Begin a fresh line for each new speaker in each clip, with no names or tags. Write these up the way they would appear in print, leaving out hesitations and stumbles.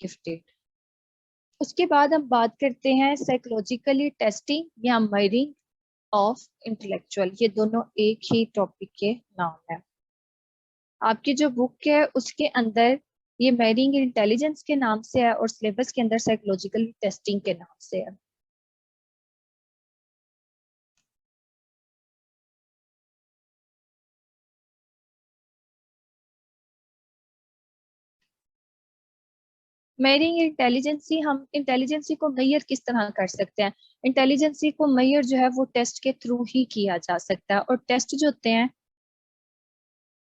Gifted. उसके बाद हम बात करते हैं साइकोलॉजिकली टेस्टिंग या मेजरिंग ऑफ इंटेलेक्चुअल। ये दोनों एक ही टॉपिक के नाम है। आपकी जो बुक है उसके अंदर ये मेजरिंग इंटेलिजेंस के नाम से है और सिलेबस के अंदर साइकोलॉजिकल टेस्टिंग के नाम से है। मेजरिंग इंटेलिजेंसी, हम इंटेलिजेंसी को मेजर किस तरह कर सकते हैं? इंटेलिजेंसी को मेजर जो है वो टेस्ट के थ्रू ही किया जा सकता है। और टेस्ट जो होते हैं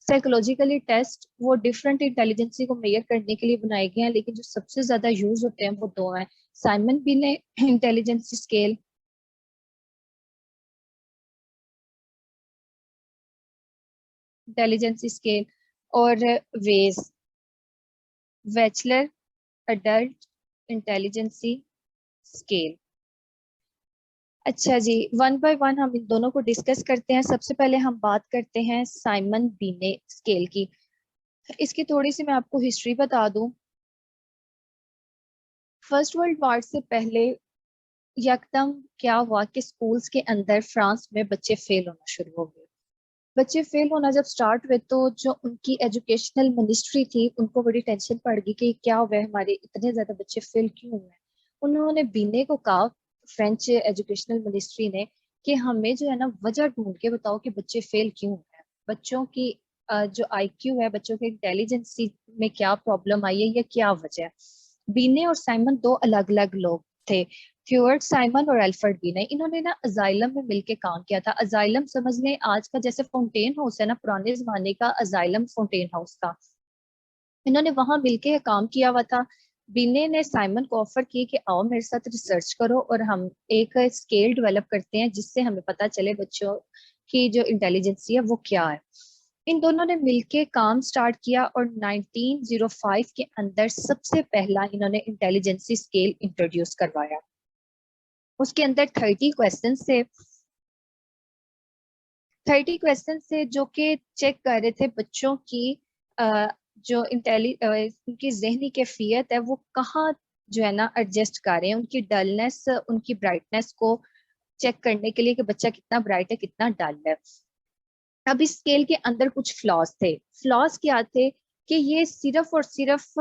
साइकोलॉजिकली टेस्ट, वो डिफरेंट इंटेलिजेंसी को मेजर करने के लिए बनाए गए हैं, लेकिन जो सबसे ज्यादा यूज होते हैं वो दो हैं। Simon Binet intelligence scale, intelligence scale, और वेज बैचलर अडल्ट इंटेलिजेंसी स्केल। अच्छा जी, वन बाय वन हम इन दोनों को डिस्कस करते हैं। सबसे पहले हम बात करते हैं साइमन बिनेट स्केल की। इसकी थोड़ी सी मैं आपको हिस्ट्री बता दूं। फर्स्ट वर्ल्ड वॉर से पहले यकदम क्या हुआ कि स्कूल्स के अंदर फ्रांस में बच्चे फेल होना शुरू हो गए। बच्चे फेल होना जब स्टार्ट हुए तो जो उनकी एजुकेशनल मिनिस्ट्री थी उनको बड़ी टेंशन पड़ गई कि क्या हुआ है, हमारे इतने ज्यादा बच्चे फेल क्यों हुए हैं। उन्होंने बीने को कहा, फ्रेंच एजुकेशनल मिनिस्ट्री ने, कि हमें जो है ना वजह ढूंढ के बताओ कि बच्चे फेल क्यों हुए हैं। बच्चों की जो आईक्यू है, बच्चों के इंटेलिजेंसी में क्या प्रॉब्लम आई है या क्या वजह है। बीने और साइमन दो अलग अलग लोग थे। फ्यूअर्ट साइमन और एल्फ्रेड बीने, इन्होंने ना अजाइलम में मिलके काम किया था। अजाइलम समझ लें आज का जैसे फाउंटेन हाउस है ना, पुराने जमाने का अजाइलम फाउंटेन हाउस था। इन्होंने वहां मिलके काम किया हुआ था। बीने ने साइमन को ऑफर की कि आओ मेरे साथ रिसर्च करो और हम एक स्केल डेवलप करते हैं जिससे हमें पता चले बच्चों की जो इंटेलिजेंसी है वो क्या है। इन दोनों ने मिलके काम स्टार्ट किया और 1905 के अंदर सबसे पहला इन्होंने इंटेलिजेंसी स्केल इंट्रोड्यूस करवाया। उसके अंदर 30 क्वेश्चन से जो कि चेक कर रहे थे बच्चों की जो उनकी जहनी कैफियत है वो कहाँ जो है ना एडजस्ट कर रहे हैं, उनकी डलनेस उनकी ब्राइटनेस को चेक करने के लिए कि बच्चा कितना ब्राइट है कितना डल है। अब इस स्केल के अंदर कुछ फ्लॉज थे। फ्लॉज क्या थे कि ये सिर्फ और सिर्फ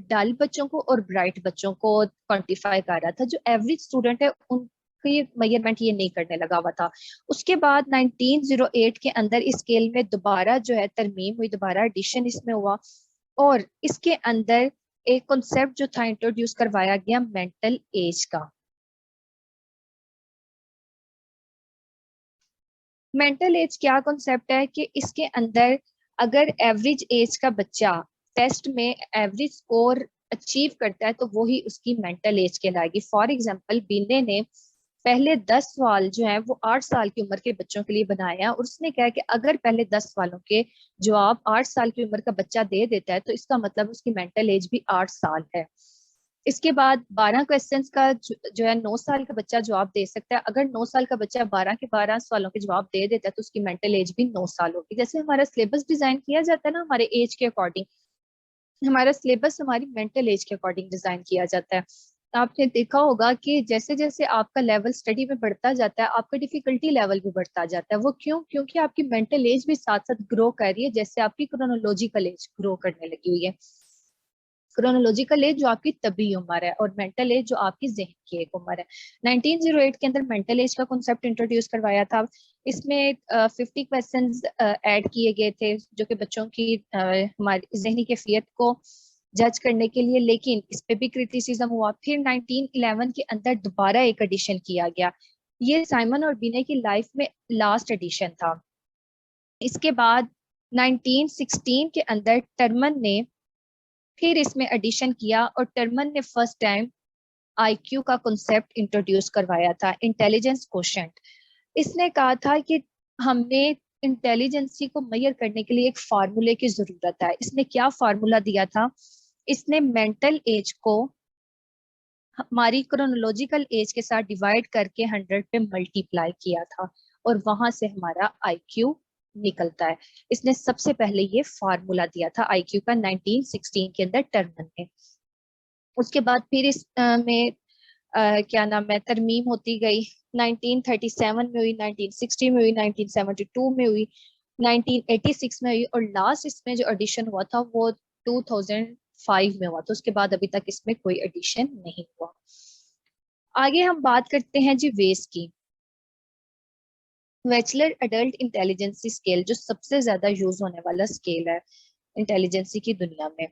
डल बच्चों को और ब्राइट बच्चों को क्वांटिफाई कर रहा था। जो एवरेज स्टूडेंट है उनकी मेजरमेंट ये नहीं करने लगा हुआ था। उसके बाद 1908 के अंदर इस स्केल में दोबारा जो है तरमीम हुई, दोबारा एडिशन इसमें हुआ और इसके अंदर एक कॉन्सेप्ट जो था इंट्रोड्यूस करवाया गया मेंटल एज का। मेंटल एज क्या कॉन्सेप्ट है कि इसके अंदर अगर एवरेज एज का बच्चा टेस्ट में एवरेज स्कोर अचीव करता है तो वो ही उसकी मेंटल एज कहलाएगी। फॉर एग्जांपल बीने ने पहले 10 सवाल जो है वो 8 साल की उम्र के बच्चों के लिए बनाया और उसने कहा कि अगर पहले 10 सवालों के जवाब 8 साल की उम्र का बच्चा दे देता है तो इसका मतलब उसकी मेंटल एज भी 8 साल है। इसके बाद 12 क्वेश्चंस का जो है 9 साल का बच्चा जवाब दे सकता है। अगर 9 साल का बच्चा 12 के 12 सवालों के जवाब दे देता है तो उसकी मेंटल एज भी 9 साल होगी। जैसे हमारा सिलेबस डिजाइन किया जाता है ना हमारे एज के अकॉर्डिंग, हमारा सिलेबस हमारी मेंटल एज के अकॉर्डिंग डिजाइन किया जाता है। आपने देखा होगा कि जैसे जैसे आपका लेवल स्टडी में बढ़ता जाता है आपका डिफिकल्टी लेवल भी बढ़ता जाता है। वो क्यों? क्योंकि आपकी मेंटल एज भी साथ साथ ग्रो कर रही है, जैसे आपकी क्रोनोलॉजिकल एज ग्रो करने लगी हुई है। क्रोनोलॉजिकल एज जो आपकी तबी उम्र है और मेंटल एज जो आपकी जहन की एक उम्र है। 1908 के अंदर मेंटल एज का कॉन्सेप्ट इंट्रोड्यूस करवाया था। इसमें 50 क्वेश्चन ऐड किए गए थे जो कि बच्चों की हमारी जहनी कैफियत को जज करने के लिए, लेकिन इस पे भी क्रिटिसिज्म हुआ। फिर 1911 के अंदर दोबारा एक एडिशन किया गया। ये साइमन और बीने की लाइफ में लास्ट एडिशन था। इसके बाद 1916 के अंदर टर्मन ने फिर इसमें एडिशन किया और टर्मन ने फर्स्ट टाइम आईक्यू का कॉन्सेप्ट इंट्रोड्यूस करवाया था, इंटेलिजेंस कोशेंट। इसने कहा था कि हमें इंटेलिजेंसी को मेजर करने के लिए एक फार्मूले की जरूरत है। इसने क्या फार्मूला दिया था? इसने मेंटल एज को हमारी क्रोनोलॉजिकल एज के साथ डिवाइड करके 100 पे मल्टीप्लाई किया था और वहां से हमारा आईक्यू निकलता है। इसने सबसे पहले ये फार्मूला दिया था आईक्यू का 1916 के अंदर टर्मन ने। उसके बाद फिर इस में क्या नाम है तरमीम होती गई। 1937 में हुई, 1960 में हुई, 1972 में हुई, 1986 में हुई, और लास्ट इसमें जो एडिशन हुआ था वो 2005 में हुआ। तो उसके बाद अभी तक इसमें कोई एडिशन नहीं हुआ। आगे हम बात करते हैं जी वेस की। बैचलर अडल्ट इंटेलिजेंसी स्केल जो सबसे ज्यादा यूज होने वाला स्केल है इंटेलिजेंसी की दुनिया में।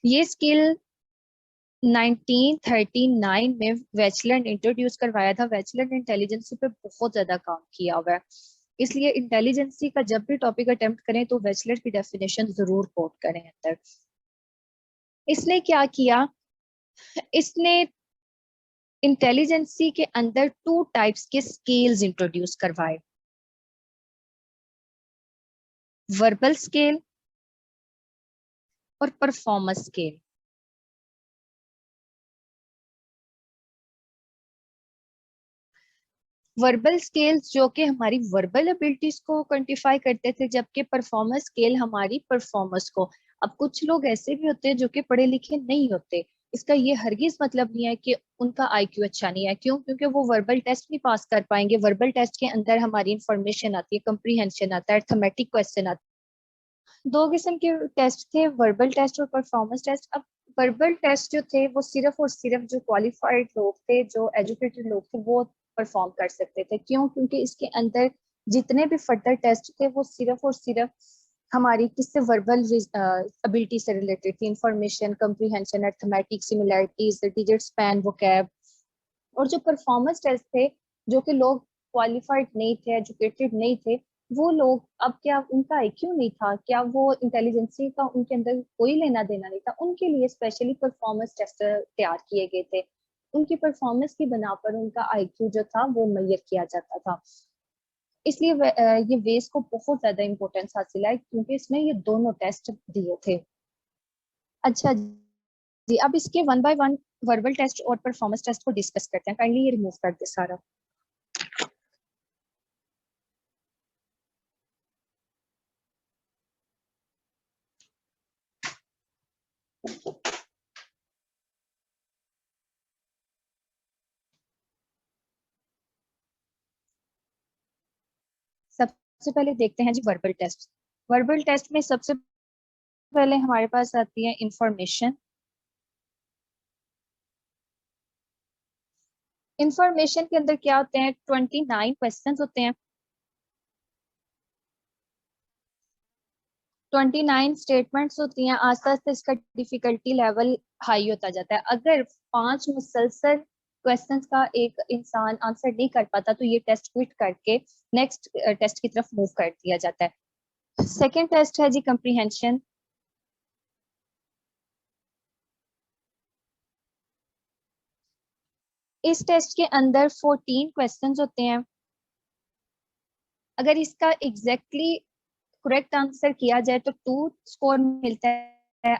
ये स्केल 1939 में वेचलर ने इंट्रोड्यूस करवाया था। वेचलर ने इंटेलिजेंसी पे बहुत ज्यादा काम किया हुआ है, इसलिए इंटेलिजेंसी का जब भी टॉपिक अटेम्प्ट करें तो वेचलर की डेफिनेशन जरूर कोट करें अंदर। इसने क्या किया, इसने इंटेलिजेंसी के अंदर टू टाइप्स के स्केल्स इंट्रोड्यूस करवाए, वर्बल स्केल और परफॉर्मेंस स्केल। वर्बल स्केल्स जो कि हमारी वर्बल एबिलिटीज को क्वांटिफाई करते थे, जबकि परफॉर्मेंस स्केल हमारी परफॉर्मेंस को। अब कुछ लोग ऐसे भी होते हैं जो कि पढ़े लिखे नहीं होते, इसका ये हरगिज मतलब नहीं है कि उनका आईक्यू अच्छा नहीं है। क्यों? क्योंकि वो वर्बल टेस्ट नहीं पास कर पाएंगे। वर्बल टेस्ट के अंदर हमारी इंफॉर्मेशन आती है, कंप्रीहेंशन आता है, अर्थमेटिक क्वेश्चन आता है। दो किस्म के टेस्ट थे, वर्बल टेस्ट और परफॉर्मेंस टेस्ट। अब वर्बल टेस्ट जो थे वो सिर्फ और सिर्फ जो क्वालिफाइड लोग थे, जो एजुकेटेड लोग थे, वो परफॉर्म कर सकते थे। क्यों? क्योंकि इसके अंदर जितने भी फर्दर टेस्ट थे वो सिर्फ और सिर्फ हमारी किससे वर्बल एबिलिटी से रिलेटेड थी, information, comprehension, arithmetic, similarities, digit span, vocab. और जो परफॉर्मेंस टेस्ट थे, जो कि लोग क्वालिफाइड नहीं थे, एजुकेटेड नहीं थे, वो लोग, अब क्या उनका आईक्यू नहीं था, क्या वो इंटेलिजेंसी का उनके अंदर कोई लेना देना नहीं था, उनके लिए स्पेशली परफॉर्मेंस टेस्ट तैयार किए गए थे। उनकी परफॉर्मेंस की बना पर उनका आईक्यू जो था वो मेजर किया जाता था। इसलिए ये वेस को बहुत ज्यादा इंपॉर्टेंस हासिल है, क्योंकि इसमें ये दोनों टेस्ट दिए थे। अच्छा जी, अब इसके one by one verbal test और परफॉर्मेंस टेस्ट को डिस्कस करते हैं। काइंडली ये रिमूव कर दे सारा। सबसे पहले देखते हैं जी वर्बल टेस्ट। वर्बल टेस्ट में सबसे पहले हमारे पास आती है इंफॉर्मेशन। इंफॉर्मेशन के अंदर क्या होते हैं, 29 क्वेश्चंस होते हैं, 29 स्टेटमेंट्स होती हैं। आस्ते आस्ते इसका डिफिकल्टी लेवल हाई होता जाता है। अगर 5 मुसलसल क्वेश्चंस का एक इंसान आंसर नहीं कर पाता तो ये टेस्ट क्विट करके नेक्स्ट टेस्ट की तरफ मूव कर दिया जाता है। सेकेंड टेस्ट है जी कंप्रीहेंशन। इस टेस्ट के अंदर 14 क्वेश्चंस होते हैं। अगर इसका एग्जैक्टली करेक्ट आंसर किया जाए तो 2 स्कोर मिलता है,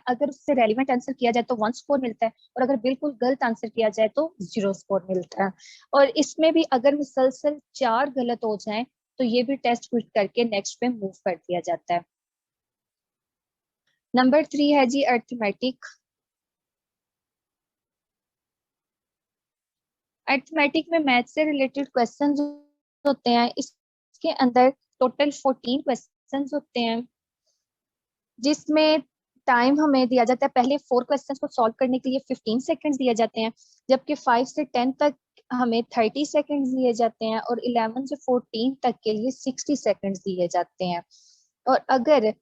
अगर उससे रेलिवेंट आंसर किया जाए तो 1 स्कोर मिलता है, और अगर बिल्कुल गलत आंसर किया जाए तो 0 स्कोर मिलता है। और इसमें भी अगर मुसलसल 4 गलत हो जाएं तो ये भी टेस्ट क्विट करके नेक्स्ट पे मूव कर दिया जाता है। नंबर 3 है जी अर्थमेटिक। अर्थमेटिक में मैथ से रिलेटेड क्वेश्चन होते हैं। इसके अंदर टोटल 14 क्वेश्चन होते हैं, जिसमें टाइम हमें दिया जाता है। पहले 4 क्वेश्चंस को सॉल्व करने के लिए 15 सेकंड्स दिए जाते हैं, जबकि 5 से 10 तक हमें 30 सेकंड्स दिए जाते हैं, और 11 से 14 तक के लिए 60 सेकंड्स दिए जाते हैं। और अगर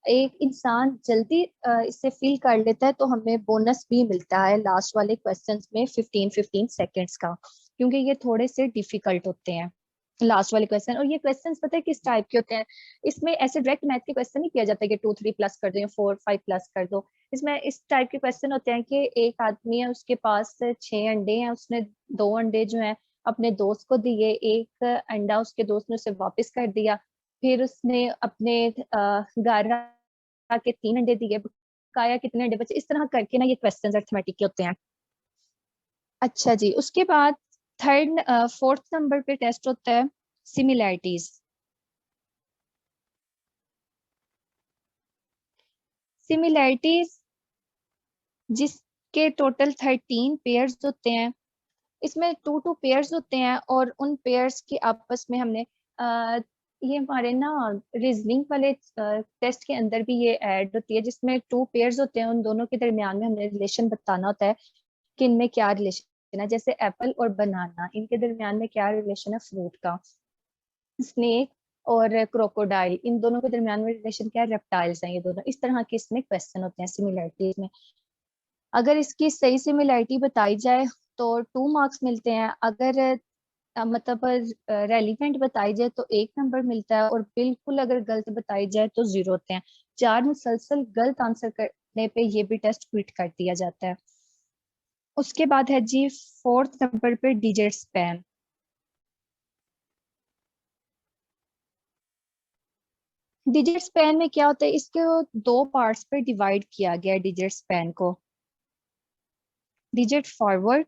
एक इंसान जल्दी इसे फिल कर लेता है तो हमें बोनस भी मिलता है लास्ट वाले क्वेश्चंस में 15-15 सेकंड्स का, क्योंकि ये थोड़े से डिफिकल्ट होते हैं लास्ट वाले क्वेश्चन। और ये क्वेश्चंस पता है किस टाइप के होते हैं, इसमें ऐसे डायरेक्ट मैथ के क्वेश्चन नहीं किया जाता कि 2-3 प्लस कर दो या 4-5 प्लस कर दो। इसमें इस टाइप के क्वेश्चन होते हैं कि एक आदमी है, उसके पास 6 अंडे हैं, उसने 2 अंडे जो हैं अपने दोस्त को दिए, एक अंडा उसके दोस्त ने उसे वापस कर दिया, फिर उसने अपने घर आके 3 अंडे दिए, बकाया कितने अंडे बचे, इस तरह करके ना ये क्वेश्चंस अर्थमेटिक के होते हैं। अच्छा जी, उसके बाद थर्ड फोर्थ नंबर पे टेस्ट होता है सिमिलैरिटीज। सिमिलैरिटीज जिस के टोटल 13 पेयर्स होते हैं। इसमें टू टू पेयर्स होते हैं और उन पेयर्स के आपस में हमने ये हमारे ना रीजनिंग वाले टेस्ट के अंदर भी ये ऐड होती है, जिसमें टू पेयर्स होते हैं, उन दोनों के दरमियान में हमने रिलेशन बताना होता है कि इनमें क्या रिलेशन है। जैसे एप्पल और बनाना, इनके दरमियान में क्या रिलेशन है फ्रूट का। स्नेक और क्रोकोडाइल, इन दोनों के दरमियान में रिलेशन क्या है, रेप्टाइल्स हैं ये दोनों। इस तरह के इसमें क्वेश्चन होते हैं सिमिलरिटीज में। अगर इसकी सही सिमिलरिटी बताई जाए तो 2 मार्क्स मिलते हैं। अगर मतलब रेलिवेंट बताई जाए तो 1 नंबर मिलता है, और बिल्कुल अगर गलत बताई जाए तो 0 होते हैं। 4 मुसलसल गलत आंसर करने पे ये भी टेस्ट क्विट कर दिया जाता है। उसके बाद है जी 4th नंबर पे डिजिट स्पैन। डिजिट स्पैन में क्या होता है, इसके 2 पार्ट्स पे डिवाइड किया गया है डिजिट स्पैन को। Digit forward,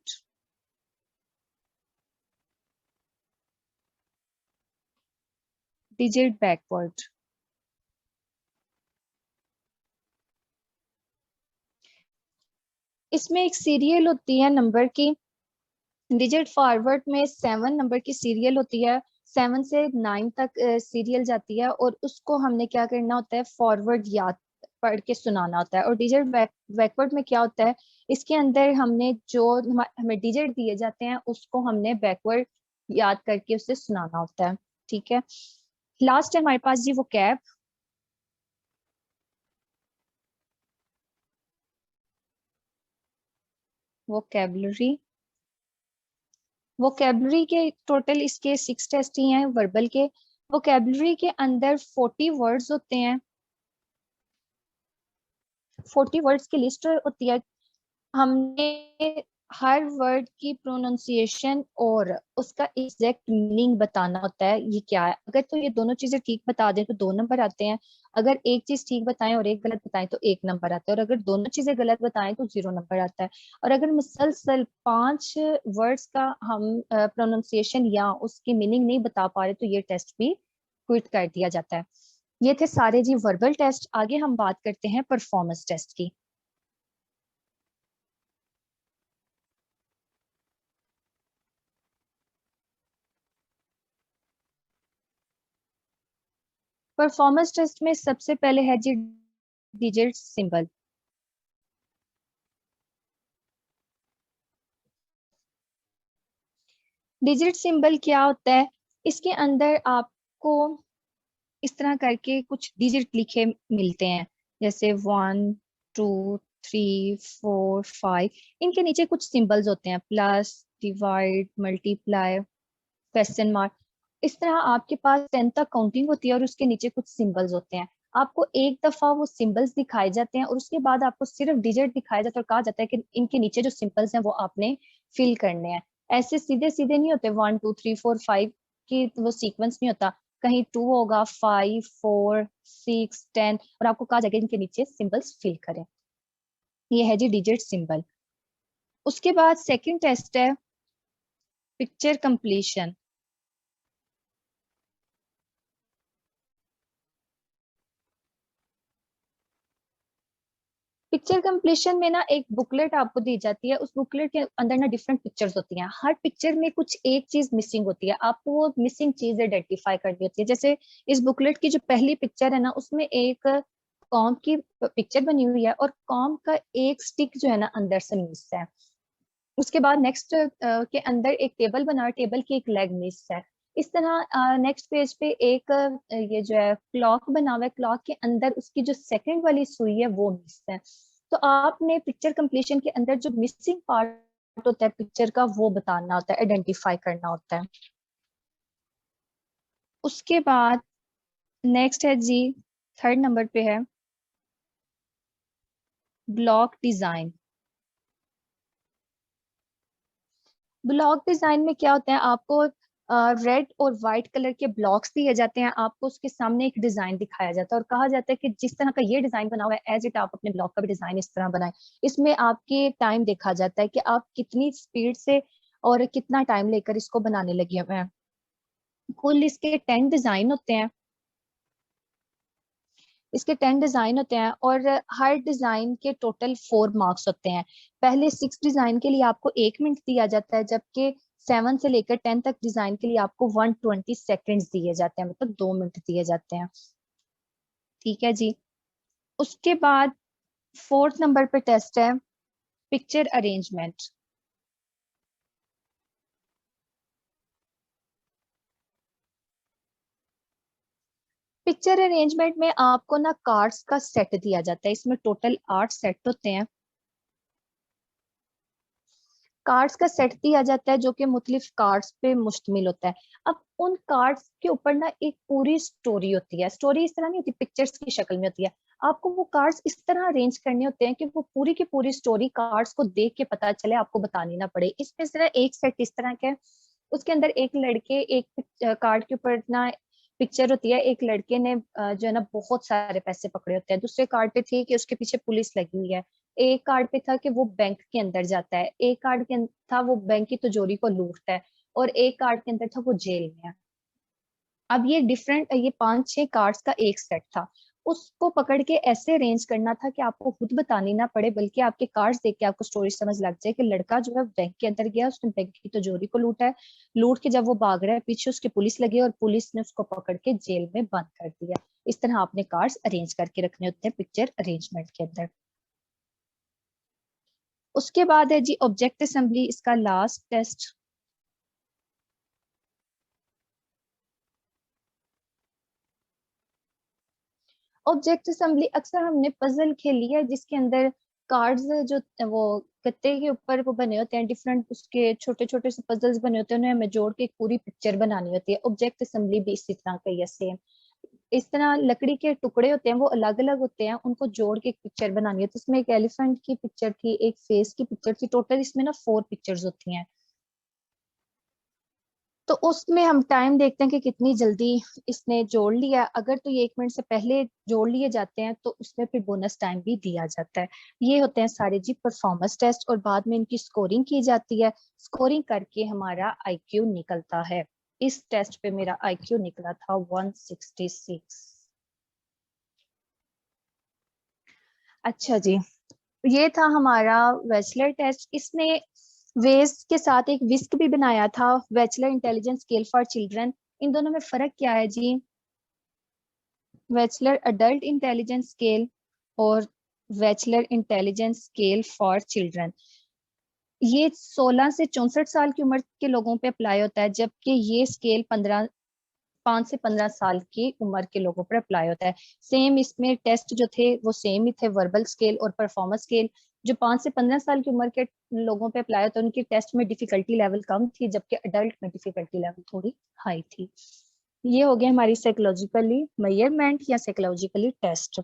digit backward. इसमें एक सीरियल होती है नंबर की। डिजिट फॉरवर्ड में 7 नंबर की सीरियल होती है, 7 से 9 तक सीरियल जाती है, और उसको हमने क्या करना होता है, फॉरवर्ड याद पढ़ के सुनाना होता है। और डिजिट बैकवर्ड में क्या होता है, इसके अंदर हमने जो हमें डिजिट दिए जाते हैं उसको हमने बैकवर्ड याद करके उससे सुनाना होता है। ठीक है। लास्ट है हमारे पास जी वो कैब। वोकेबलरी। वोकेबलरी के टोटल इसके 6 टेस्ट ही हैं वर्बल के। वोकेबलरी के अंदर 40 वर्ड्स होते हैं। 40 वर्ड्स की लिस्ट होती है। हमने हर वर्ड की प्रोनाउंसिएशन और उसका एग्जैक्ट मीनिंग बताना होता है ये क्या है। अगर तो ये दोनों चीजें ठीक बता दें तो 2 नंबर आते हैं। अगर एक चीज ठीक बताएं और एक गलत बताएं तो 1 नंबर आता है। और अगर दोनों चीजें गलत बताएं तो 0 नंबर आता है। और अगर मुसलसल 5 वर्ड्स का हम प्रोनाउंसिएशन या उसकी मीनिंग नहीं बता पा रहे तो ये टेस्ट भी क्विट कर दिया जाता है। ये थे सारे जी वर्बल टेस्ट। आगे हम बात करते हैं परफॉर्मेंस टेस्ट की। परफॉर्मेंस टेस्ट में सबसे पहले है जी डिजिट सिंबल। डिजिट सिंबल क्या होता है, इसके अंदर आपको इस तरह करके कुछ डिजिट लिखे मिलते हैं, जैसे 1 2 3 4 5। इनके नीचे कुछ सिंबल्स होते हैं, plus, divide, multiply, question mark. इस तरह आपके पास 10 तक काउंटिंग होती है और उसके नीचे कुछ सिंबल्स होते हैं। आपको एक दफा वो सिंबल्स दिखाए जाते हैं और उसके बाद आपको सिर्फ डिजिट दिखाया जाता है और कहा जाता है कि इनके नीचे जो सिंबल्स हैं वो आपने फिल करने हैं। ऐसे सीधे सीधे नहीं होते 1 2 3 4 5 की वो सीक्वेंस नहीं होता। कहीं 2 होगा, 5 4 6 10, और आपको कहा जाएगा इनके नीचे सिंबल्स फिल करें। ये है जी डिजिट सिंबल। उसके बाद सेकंड टेस्ट है पिक्चर कंप्लीशन। पिक्चर कंप्लीशन में ना एक बुकलेट आपको दी जाती है। उस बुकलेट के अंदर ना डिफरेंट पिक्चर्स होती हैं। हर पिक्चर में कुछ एक चीज मिसिंग होती है, आपको वो मिसिंग चीज आइडेंटिफाई करनी होती है। जैसे इस बुकलेट की जो पहली पिक्चर है ना, उसमें एक कॉम की पिक्चर बनी हुई है और कॉम का एक स्टिक जो है ना अंदर से मिस है। उसके बाद नेक्स्ट के अंदर एक टेबल बना है, टेबल की एक लेग मिस है। इस तरह नेक्स्ट पेज पे एक ये जो है क्लॉक बना हुआ है, क्लॉक के अंदर उसकी जो सेकंड वाली सुई है वो मिस है। तो आपने पिक्चर कंप्लीशन के अंदर जो मिसिंग पार्ट होता है पिक्चर का वो बताना होता है, आइडेंटिफाई करना होता है। उसके बाद नेक्स्ट है जी, 3rd नंबर पे है ब्लॉक डिजाइन। ब्लॉक डिजाइन में क्या होता है, आपको रेड और व्हाइट कलर के ब्लॉक्स दिए जाते हैं। आपको उसके सामने एक डिजाइन दिखाया जाता है और कहा जाता है कि जिस तरह का ये डिजाइन बना हुआ है एज इट आप अपने ब्लॉक का भी डिजाइन इस तरह बनाएं। इसमें आपके टाइम देखा जाता है कि आप कितनी स्पीड से और कितना टाइम लेकर इसको बनाने लगे हुए हैं। कुल इसके 10 डिजाइन होते हैं। इसके 10 डिजाइन होते हैं और हर डिजाइन के टोटल 4 मार्क्स होते हैं। पहले 6 डिजाइन के लिए आपको 1 मिनट दिया जाता है, जबकि 7 से लेकर 10 तक डिजाइन के लिए आपको 120 सेकेंड्स दिए जाते हैं, मतलब 2 मिनट दिए जाते हैं। ठीक है जी। उसके बाद 4th नंबर पे टेस्ट है पिक्चर अरेंजमेंट। पिक्चर अरेंजमेंट में आपको ना कार्ड्स का सेट दिया जाता है, इसमें टोटल 8 सेट होते हैं। कार्ड्स का सेट दिया जाता है जो कि मुख्तलिफ कार्ड्स पे मुश्तमिल होता है। अब उन कार्ड्स के ऊपर ना एक पूरी स्टोरी होती है। स्टोरी इस तरह नहीं होती, पिक्चर्स की शक्ल में होती है। आपको वो कार्ड्स इस तरह अरेंज करने होते हैं कि वो पूरी की पूरी स्टोरी कार्ड्स को देख के पता चले, आपको बतानी ना पड़े। इसमें सिर्फ एक सेट इस तरह का है, उसके अंदर एक लड़के, एक कार्ड के ऊपर ना पिक्चर होती है, एक लड़के ने जो है ना बहुत सारे पैसे पकड़े होते हैं। दूसरे कार्ड पे थी कि उसके पीछे पुलिस लगी हुई है। एक कार्ड पे था कि वो बैंक के अंदर जाता है। एक कार्ड के था वो बैंक की तिजोरी को लूटता है। और एक कार्ड के अंदर था वो जेल में है। अब ये डिफरेंट, ये 5-6 कार्ड्स का एक सेट था। उसको पकड़ के ऐसे अरेंज करना था कि आपको खुद बतानी ना पड़े, बल्कि आपके कार्ड्स देख के आपको स्टोरी समझ लग जाए कि लड़का जो है बैंक के अंदर गया, उसने बैंक की तिजोरी को लूटा है। लूट के जब वो भाग रहा है, पीछे उसके पुलिस लगी और पुलिस ने उसको पकड़ के जेल में बंद कर दिया। इस तरह आपने कार्ड्स अरेंज करके रखने होते हैं पिक्चर अरेंजमेंट के अंदर। उसके बाद है जी ऑब्जेक्ट असेंबली, इसका लास्ट टेस्ट। ऑब्जेक्ट असेंबली अक्सर हमने पजल खेली है, जिसके अंदर कार्ड्स जो वो गत्ते के ऊपर वो बने होते हैं, डिफरेंट उसके छोटे छोटे से पजल्स बने होते हैं, उन्हें हमें जोड़ के एक पूरी पिक्चर बनानी होती है। ऑब्जेक्ट असेंबली भी इसी तरह का ही है, सेम। इस तरह लकड़ी के टुकड़े होते हैं, वो अलग अलग होते हैं, उनको जोड़ के एक पिक्चर बनानी होती है। इसमें एक एलिफेंट की पिक्चर थी, एक फेस की पिक्चर थी, टोटल इसमें ना 4 पिक्चर्स होती हैं। तो उसमें हम टाइम देखते हैं कि कितनी जल्दी इसने जोड़ लिया। अगर तो ये 1 मिनट से पहले जोड़ लिए जाते हैं तो उसमें फिर बोनस टाइम भी दिया जाता है। ये होते हैं सारे जी परफॉर्मेंस टेस्ट, और बाद में इनकी स्कोरिंग की जाती है। स्कोरिंग करके हमारा आईक्यू निकलता है। इस टेस्ट पे मेरा आईक्यू निकला था 166। अच्छा जी, ये था हमारा बैचलर टेस्ट। इसमें वेज के साथ एक विस्क भी बनाया था, Wechsler intelligence scale for children. इन दोनों में फर्क क्या है जी? बैचलर अडल्ट इंटेलिजेंस स्केल और Wechsler intelligence scale for children, ये 16 से 64 साल की उम्र के लोगों पे अप्लाई होता है, जबकि ये स्केल 5 से 15 साल की उम्र के लोगों पर अप्लाई होता है। सेम इसमें टेस्ट जो थे वो सेम ही थे, वर्बल स्केल और परफॉर्मेंस स्केल। जो 5 से 15 साल की उम्र के लोगों पे अप्लाई होता है, उनकी टेस्ट में डिफिकल्टी लेवल कम थी, जबकि अडल्ट में डिफिकल्टी लेवल थोड़ी हाई थी। ये हो गया हमारी साइकोलॉजिकली मेजरमेंट या साइकोलॉजिकली टेस्ट।